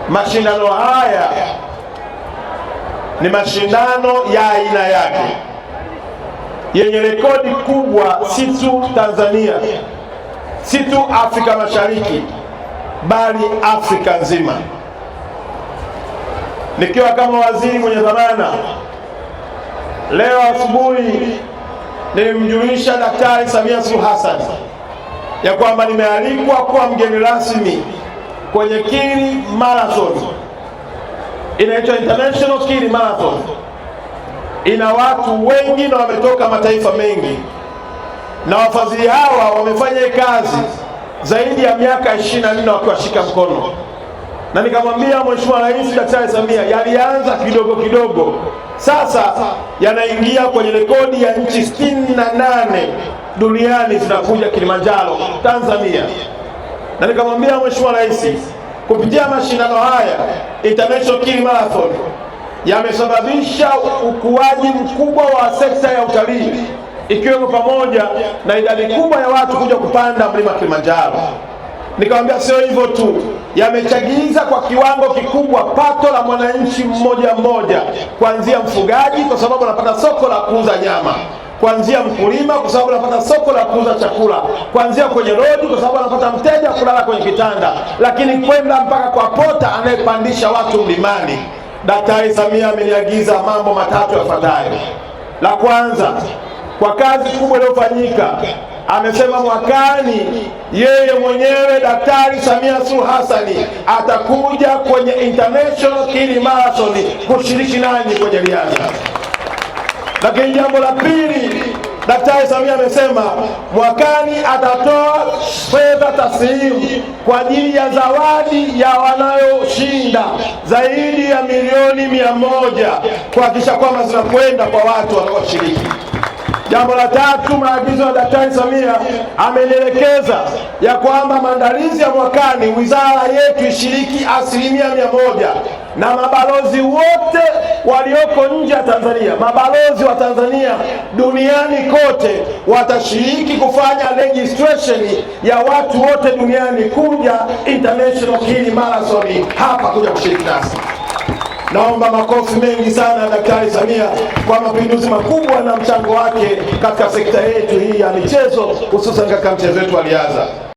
Mashindano haya ni mashindano ya aina yake yenye rekodi kubwa, si tu Tanzania, si tu Afrika Mashariki, bali Afrika nzima. Nikiwa kama waziri mwenye dhamana, leo asubuhi nilimjulisha Daktari Samia Suluhu Hassan ya kwamba nimealikwa kuwa mgeni rasmi kwenye Kili Marathon. Inaitwa International Kili Marathon. Ina watu wengi na wametoka mataifa mengi, na wafadhili hawa wamefanya kazi zaidi ya miaka 24 wakiwashika mkono. Na nikamwambia Mheshimiwa Rais Daktari Samia, yalianza kidogo kidogo, sasa yanaingia kwenye rekodi ya nchi 68 duniani zinakuja Kilimanjaro, Tanzania. Na nikamwambia Mheshimiwa Rais, kupitia mashindano haya International Kili Marathon yamesababisha ukuaji mkubwa wa sekta ya utalii, ikiwemo pamoja na idadi kubwa ya watu kuja kupanda mlima Kilimanjaro. Nikamwambia sio hivyo tu, yamechagiza kwa kiwango kikubwa pato la mwananchi mmoja mmoja, kuanzia mfugaji kwa sababu anapata soko la kuuza nyama, kuanzia mkulima kwa sababu anapata soko la kuuza chakula, kuanzia kwenye rodi kwa sababu anapata mteja kulala kwenye kitanda, lakini kwenda mpaka kwa pota anayepandisha watu mlimani. Daktari Samia ameniagiza mambo matatu yafuatayo. La kwanza, kwa kazi kubwa iliyofanyika, amesema mwakani yeye mwenyewe Daktari Samia Suluhu Hassan atakuja kwenye International Kili Marathon kushiriki nanyi kwenye riadha. Lakini jambo la pili, Daktari Samia amesema mwakani atatoa fedha taslimu kwa ajili ya zawadi ya wanayoshinda zaidi ya milioni 100 kuhakikisha kwamba zinakwenda kwa watu wanaoshiriki. Jambo la tatu, maagizo ya Daktari Samia amenielekeza ya kwamba maandalizi ya mwakani wizara yetu ishiriki 100%, na mabalozi wote walioko nje ya Tanzania, mabalozi wa Tanzania duniani kote watashiriki kufanya registration ya watu wote duniani kuja International Kili Marathon hapa kuja kushiriki nasi. Naomba makofi mengi sana Daktari Samia kwa mapinduzi makubwa na mchango wake katika sekta yetu hii ya michezo, hususan katika mchezo wetu wa riadha.